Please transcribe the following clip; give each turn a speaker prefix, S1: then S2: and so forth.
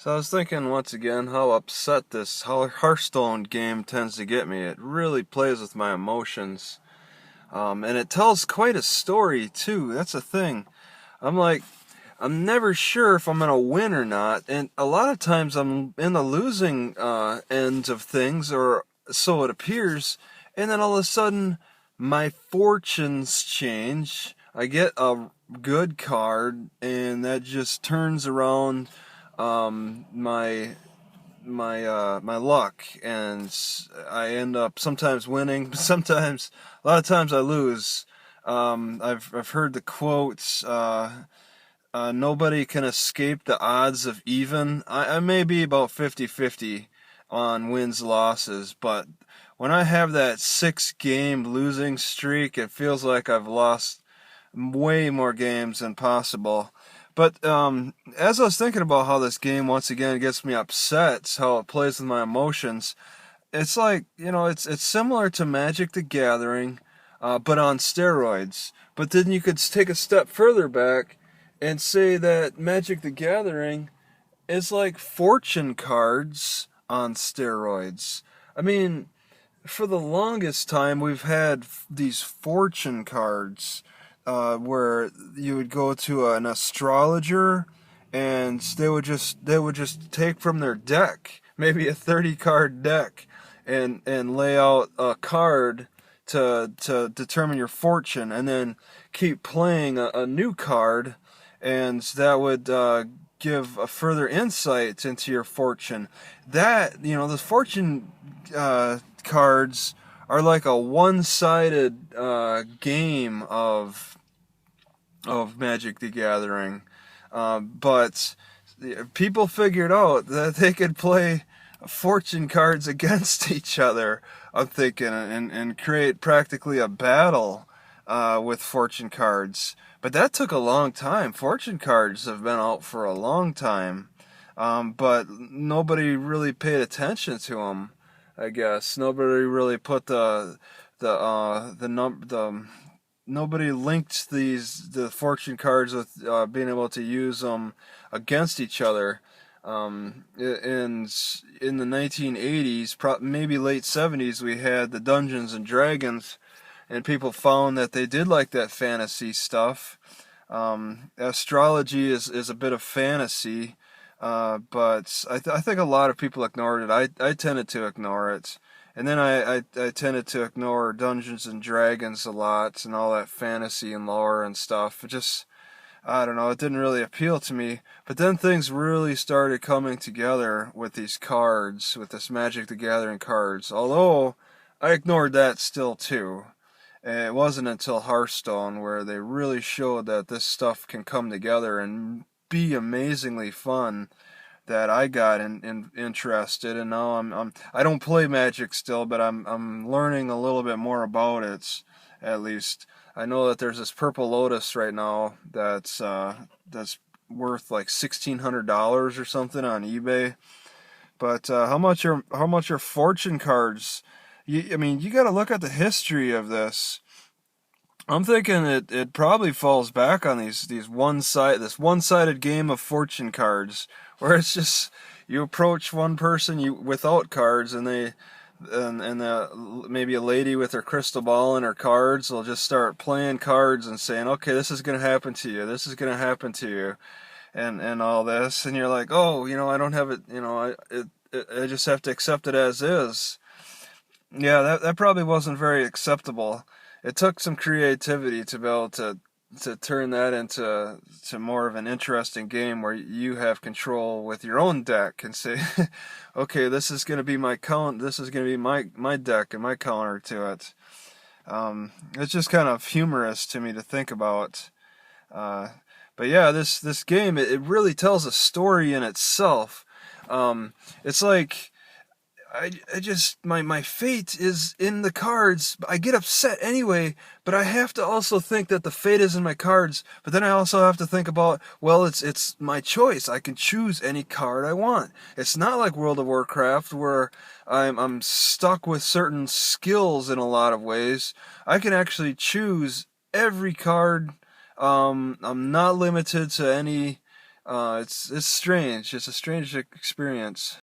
S1: So I was thinking once again how upset this Hearthstone game tends to get me. It really plays with my emotions. And it tells quite a story too. That's the thing. I'm like, I'm never sure if I'm gonna win or not, and a lot of times I'm in the losing end of things, or so it appears. And then all of a sudden, my fortunes change. I get a good card, and that just turns around my luck, and I end up sometimes winning, sometimes a lot of times I lose. I've heard the quotes. Nobody can escape the odds of even. I may be about 50-50 on wins losses, but when I have that 6 game losing streak, it feels like I've lost way more games than possible. But as I was thinking about how this game once again gets me upset, how it plays with my emotions, it's like, it's similar to Magic the Gathering, but on steroids. But then you could take a step further back and say that Magic the Gathering is like fortune cards on steroids. I mean, for the longest time, we've had these fortune cards where you would go to an astrologer, and they would just take from their deck, maybe a 30 card deck, and lay out a card to determine your fortune, and then keep playing a new card, and that would give a further insight into your fortune. The fortune cards are like a one-sided game of Magic the Gathering, but people figured out that they could play fortune cards against each other. I'm thinking, and create practically a battle with fortune cards. But that took a long time. Fortune cards have been out for a long time, but nobody really paid attention to them. I guess nobody really put the nobody linked the fortune cards with being able to use them against each other. In the 1980s, maybe late 70s, we had the Dungeons and Dragons, and people found that they did like that fantasy stuff. Astrology is a bit of fantasy, but I think a lot of people ignored it. I tended to ignore it. And then I tended to ignore Dungeons and Dragons a lot and all that fantasy and lore and stuff. I don't know, it didn't really appeal to me. But then things really started coming together with these cards, with this Magic the Gathering cards. Although I ignored that still too. And it wasn't until Hearthstone where they really showed that this stuff can come together and be amazingly fun, that I got interested, and now I don't play Magic still, but I'm learning a little bit more about it. At least I know that there's this Purple Lotus right now that's worth like $1,600 or something on eBay. But how much are fortune cards? I mean, you got to look at the history of this. I'm thinking it probably falls back on this one-sided game of fortune cards, where it's just you approach one person without cards, and maybe a lady with her crystal ball and her cards will just start playing cards and saying, okay, this is gonna happen to you, this is gonna happen to you, and all this, and you're like, oh, I don't have it, I just have to accept it as is. Yeah, that probably wasn't very acceptable. It took some creativity to be able to turn that into more of an interesting game where you have control with your own deck and say, okay, this is going to be my count. This is going to be my deck and my counter to it. It's just kind of humorous to me to think about. But yeah, this game, it really tells a story in itself. It's like, I just, my fate is in the cards. I get upset anyway, but I have to also think that the fate is in my cards. But then I also have to think about, well, it's my choice. I can choose any card I want. It's not like World of Warcraft where I'm stuck with certain skills in a lot of ways. I can actually choose every card. I'm not limited to any It's strange. It's a strange experience.